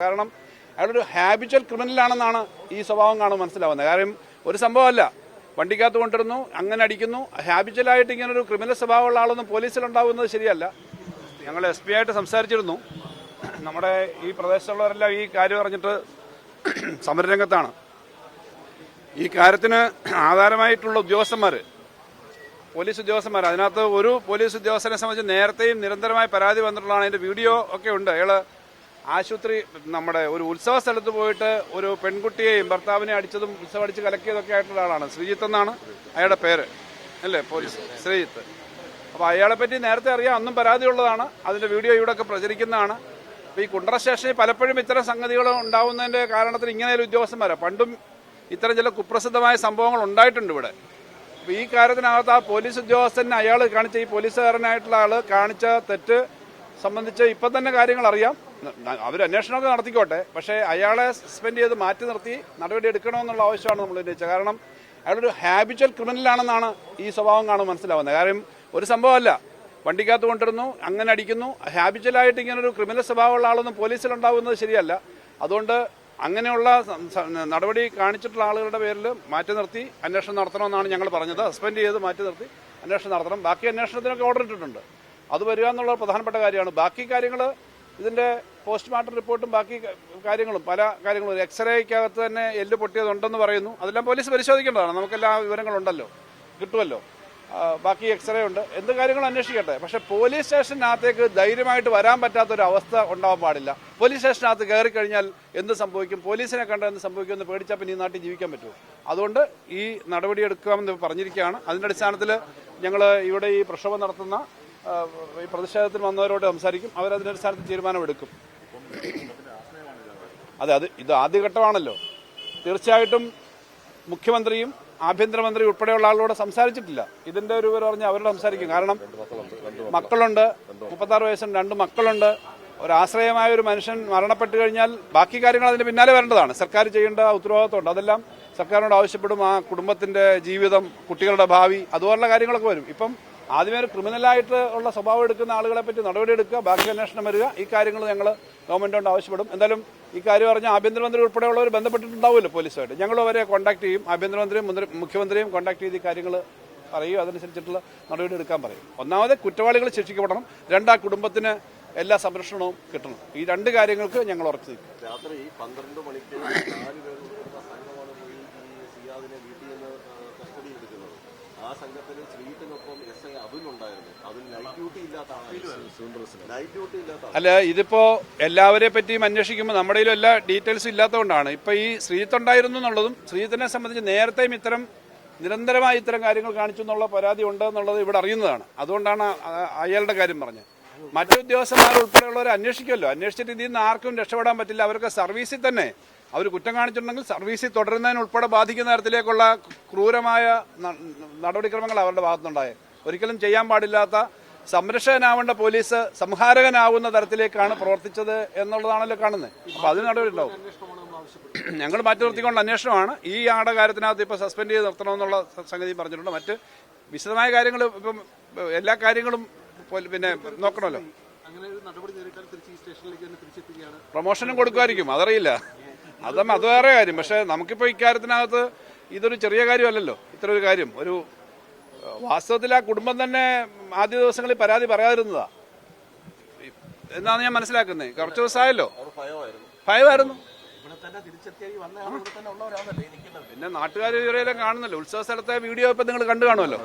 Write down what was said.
കാരണം അയാളൊരു ഹാബിച്വൽ ക്രിമിനലാണെന്നാണ് ഈ സ്വഭാവം കാണുമ്പോൾ മനസ്സിലാവുന്നത്. കാര്യം ഒരു സംഭവമല്ല, വണ്ടിക്കകത്ത് കൊണ്ടിരുന്നു, അങ്ങനെ അടിക്കുന്നു. ഹാബിച്വലായിട്ട് ഇങ്ങനൊരു ക്രിമിനൽ സ്വഭാവമുള്ള ആളൊന്നും പോലീസിലുണ്ടാവുന്നത് ശരിയല്ല. ഞങ്ങൾ SP ആയിട്ട് സംസാരിച്ചിരുന്നു. നമ്മുടെ ഈ പ്രദേശത്തുള്ളവരെല്ലാം ഈ കാര്യം അറിഞ്ഞിട്ട് സമരരംഗത്താണ്. ഈ കാര്യത്തിന് ആധാരമായിട്ടുള്ള പോലീസ് ഉദ്യോഗസ്ഥന്മാർ, അതിനകത്ത് ഒരു പോലീസ് ഉദ്യോഗസ്ഥനെ സംബന്ധിച്ച് നേരത്തെയും നിരന്തരമായി പരാതി വന്നിട്ടുള്ളതാണ്. അതിൻ്റെ വീഡിയോ ഒക്കെ ഉണ്ട്. അയാൾ ആശുപത്രി നമ്മുടെ ഒരു ഉത്സവ സ്ഥലത്ത് പോയിട്ട് ഒരു പെൺകുട്ടിയെയും ഭർത്താവിനെ അടിച്ചതും ഉത്സവം അടിച്ച് കലക്കിയതൊക്കെ ആയിട്ടുള്ള ആളാണ്. ശ്രീജിത്ത് എന്നാണ് അയാളുടെ പേര്, അല്ലേ? പോലീസ് ശ്രീജിത്ത്. അപ്പോൾ അയാളെപ്പറ്റി നേരത്തെ അറിയാം, അന്നും പരാതിയുള്ളതാണ്. അതിൻ്റെ വീഡിയോ ഇവിടെയൊക്കെ പ്രചരിക്കുന്നതാണ്. അപ്പോൾ ഈ കുണ്ടറ സ്റ്റേഷനിൽ പലപ്പോഴും ഇത്തരം സംഗതികൾ ഉണ്ടാവുന്നതിൻ്റെ കാരണത്തിൽ ഇങ്ങനെ ഒരു ഉദ്യോഗസ്ഥന്മാരാണ്. പണ്ടും ഇത്തരം ചില കുപ്രസിദ്ധമായ സംഭവങ്ങൾ ഉണ്ടായിട്ടുണ്ട് ഇവിടെ. അപ്പോൾ ഈ കാര്യത്തിനകത്ത് ആ പോലീസ് ഉദ്യോഗസ്ഥൻ അയാൾ കാണിച്ച, ഈ പോലീസുകാരനായിട്ടുള്ള ആൾ കാണിച്ച തെറ്റ് സംബന്ധിച്ച് ഇപ്പം തന്നെ കാര്യങ്ങൾ അറിയാം. അവർ അന്വേഷണമൊക്കെ നടത്തിക്കോട്ടെ, പക്ഷേ അയാളെ സസ്പെൻഡ് ചെയ്ത് മാറ്റി നിർത്തി നടപടി എടുക്കണമെന്നുള്ള ആവശ്യമാണ് നമ്മൾ ഉന്നയിച്ചത്. കാരണം അയാളൊരു ഹാബിച്വൽ ക്രിമിനലാണെന്നാണ് ഈ സ്വഭാവം കാണുമ്പോൾ മനസ്സിലാവുന്നത്. കാര്യം ഒരു സംഭവമല്ല, വണ്ടിക്കകത്ത് കൊണ്ടിരുന്നു, അങ്ങനെ അടിക്കുന്നു. ഹാബിച്വലായിട്ട് ഇങ്ങനൊരു ക്രിമിനൽ സ്വഭാവമുള്ള ആളൊന്നും പോലീസിലുണ്ടാവുന്നത് ശരിയല്ല. അതുകൊണ്ട് അങ്ങനെയുള്ള നടപടി കാണിച്ചിട്ടുള്ള ആളുകളുടെ പേരിൽ മാറ്റി നിർത്തി അന്വേഷണം നടത്തണമെന്നാണ് ഞങ്ങൾ പറഞ്ഞത്. സസ്പെൻഡ് ചെയ്ത് മാറ്റി നിർത്തി അന്വേഷണം നടത്തണം. ബാക്കി അന്വേഷണത്തിനൊക്കെ ഓർഡർ ഇട്ടിട്ടുണ്ട്. അത് വരിക എന്നുള്ള പ്രധാനപ്പെട്ട കാര്യമാണ്. ബാക്കി കാര്യങ്ങൾ, ഇതിൻ്റെ പോസ്റ്റ്മോർട്ടം റിപ്പോർട്ടും ബാക്കി കാര്യങ്ങളും, പല കാര്യങ്ങളും, എക്സ്റേക്കകത്ത് തന്നെ എല്ല് പൊട്ടിയതുണ്ടെന്ന് പറയുന്നു. അതെല്ലാം പോലീസ് പരിശോധിക്കേണ്ടതാണ്. നമുക്കെല്ലാ വിവരങ്ങളുണ്ടല്ലോ, കിട്ടുമല്ലോ. ബാക്കി എക്സ്റേ ഉണ്ട്, എന്ത് കാര്യങ്ങളും അന്വേഷിക്കട്ടെ. പക്ഷേ പോലീസ് സ്റ്റേഷനകത്തേക്ക് ധൈര്യമായിട്ട് വരാൻ പറ്റാത്തൊരു അവസ്ഥ ഉണ്ടാവാൻ പാടില്ല. പോലീസ് സ്റ്റേഷനകത്ത് കയറി കഴിഞ്ഞാൽ എന്ത് സംഭവിക്കും, പോലീസിനെ കണ്ടാൽ എന്ത് സംഭവിക്കുമെന്ന് പേടിച്ചാൽ പിന്നെ ഈ നാട്ടിൽ ജീവിക്കാൻ പറ്റുമോ? അതുകൊണ്ട് ഈ നടപടി എടുക്കാമെന്ന് പറഞ്ഞിരിക്കുകയാണ്. അതിൻ്റെ അടിസ്ഥാനത്തിൽ ഞങ്ങൾ ഇവിടെ ഈ പ്രക്ഷോഭം നടത്തുന്ന ഈ പ്രതിഷേധത്തിന് വന്നവരോട് സംസാരിക്കും. അവരതിൻ്റെ അടിസ്ഥാനത്തിൽ തീരുമാനമെടുക്കും. ഇത് ആദ്യഘട്ടമാണല്ലോ. തീർച്ചയായിട്ടും മുഖ്യമന്ത്രിയും ആഭ്യന്തരമന്ത്രി ഉൾപ്പെടെയുള്ള ആളോട് സംസാരിച്ചിട്ടില്ല. ഇതിന്റെ ഒരു വിവരം പറഞ്ഞ് അവരോട് സംസാരിക്കും. കാരണം മക്കളുണ്ട്, 36 വയസ്സും 2 മക്കളുണ്ട്. ഒരാശ്രയമായ ഒരു മനുഷ്യൻ മരണപ്പെട്ടു കഴിഞ്ഞാൽ ബാക്കി കാര്യങ്ങൾ അതിന് പിന്നാലെ വരേണ്ടതാണ്. സർക്കാർ ചെയ്യേണ്ട ഉത്തരവാദിത്വമുണ്ട്. അതെല്ലാം സർക്കാരിനോട് ആവശ്യപ്പെടും. ആ കുടുംബത്തിന്റെ ജീവിതം, കുട്ടികളുടെ ഭാവി, അതുപോലുള്ള കാര്യങ്ങളൊക്കെ വരും. ഇപ്പം ആദ്യമേ ഒരു ക്രിമിനലായിട്ട് ഉള്ള സ്വഭാവം എടുക്കുന്ന ആളുകളെ പറ്റി നടപടി എടുക്കുക, ബാക്കി അന്വേഷണം വരിക. ഈ കാര്യങ്ങൾ ഞങ്ങൾ ഗവൺമെന്റിനോട് ആവശ്യപ്പെടും. എന്തായാലും ഈ കാര്യം പറഞ്ഞാൽ ആഭ്യന്തരമന്ത്രി ഉൾപ്പെടെയുള്ളവർ ബന്ധപ്പെട്ടിട്ടുണ്ടാവുമല്ലോ പോലീസുമായിട്ട്. ഞങ്ങൾ അവരെ കോൺടാക്ട് ചെയ്യും. ആഭ്യന്തരമന്ത്രിയും മുഖ്യമന്ത്രിയും കോൺടാക്ട് ചെയ്ത് ഈ കാര്യങ്ങൾ പറയും. അതനുസരിച്ചിട്ടുള്ള നടപടി എടുക്കാൻ പറയും. ഒന്നാമത് കുറ്റവാളികൾ ശിക്ഷിക്കപ്പെടണം, 2 ആ കുടുംബത്തിന് എല്ലാ സംരക്ഷണവും കിട്ടണം. ഈ 2 കാര്യങ്ങൾക്ക് ഞങ്ങൾ ഉറച്ചു നിൽക്കും. രാത്രി 12 മണിക്ക് 4 പേരുടെ സംഘമാണ് പോയി ഈ സിയാദിനെ വീട്ടിൽ നിന്ന് കസ്റ്റഡി എടുക്കുന്നത്. ആ സംഘത്തിൽ ശ്രീജിത്തിനൊപ്പം SI അതുലുണ്ടായിരുന്നു. അതിൽ നൈറ്റ് ഡ്യൂട്ടി ഇല്ലാത്ത അല്ല, ഇതിപ്പോ എല്ലാവരെ പറ്റിയും അന്വേഷിക്കുമ്പോൾ നമ്മുടെ എല്ലാ ഡീറ്റെയിൽസും ഇല്ലാത്തതുകൊണ്ടാണ്. ഇപ്പൊ ഈ ശ്രീജിത്ത് ഉണ്ടായിരുന്നു എന്നുള്ളതും, ശ്രീജിത്തിനെ സംബന്ധിച്ച് നേരത്തെയും നിരന്തരമായി ഇത്തരം കാര്യങ്ങൾ കാണിച്ചു എന്നുള്ള പരാതി ഉണ്ട് എന്നുള്ളത് ഇവിടെ അറിയുന്നതാണ്. അതുകൊണ്ടാണ് അയാളുടെ കാര്യം പറഞ്ഞത്. മറ്റു ഉദ്യോഗസ്ഥന്മാർ ഉൾപ്പെടെയുള്ളവരെ അന്വേഷിക്കുമല്ലോ. അന്വേഷിച്ചിട്ട് ഇതിൽ നിന്ന് ആർക്കും രക്ഷപ്പെടാൻ പറ്റില്ല. അവർക്ക് സർവീസിൽ തന്നെ അവർ കുറ്റം കാണിച്ചിട്ടുണ്ടെങ്കിൽ സർവീസിൽ തുടരുന്നതിനുൾപ്പെടെ ബാധിക്കുന്ന തരത്തിലേക്കുള്ള ക്രൂരമായ നടപടിക്രമങ്ങൾ അവരുടെ ഭാഗത്തുനിന്നുണ്ടായത്. ഒരിക്കലും ചെയ്യാൻ പാടില്ലാത്ത, സംരക്ഷകനാവേണ്ട പോലീസ് സംഹാരകനാവുന്ന തരത്തിലേക്കാണ് പ്രവർത്തിച്ചത് എന്നുള്ളതാണല്ലോ കാണുന്നത്. അപ്പോൾ അതിന് നടപടി ഉണ്ടാവും. ഞങ്ങൾ മാറ്റി നിർത്തിക്കൊണ്ടുള്ള അന്വേഷണമാണ്. ഈ ആടെ കാര്യത്തിനകത്ത് ഇപ്പോൾ സസ്പെൻഡ് ചെയ്ത് നിർത്തണമെന്നുള്ള സംഗതി പറഞ്ഞിട്ടുണ്ട്. മറ്റ് വിശദമായ കാര്യങ്ങൾ ഇപ്പം എല്ലാ കാര്യങ്ങളും പിന്നെ നോക്കണമല്ലോ. പ്രൊമോഷനും കൊടുക്കുമായിരിക്കും, അതറിയില്ല. അത് വേറെ കാര്യം. പക്ഷേ നമുക്കിപ്പോൾ ഇക്കാര്യത്തിനകത്ത് ഇതൊരു ചെറിയ കാര്യമല്ലല്ലോ. ഇത്ര ഒരു കാര്യം, ഒരു വാസ്തവത്തിൽ ആ കുടുംബം തന്നെ ആദ്യ ദിവസങ്ങളിൽ പരാതി പറയാതിരുന്നതാ എന്നാണ് ഞാൻ മനസ്സിലാക്കുന്നത്. കുറച്ച് ദിവസമായല്ലോ, ഭയമായിരുന്നു. പിന്നെ നാട്ടുകാർ ഇവരെല്ലാം കാണുന്നല്ലോ. ഉത്സവ സ്ഥലത്തെ വീഡിയോ ഇപ്പം നിങ്ങൾ കണ്ടു കാണുമല്ലോ.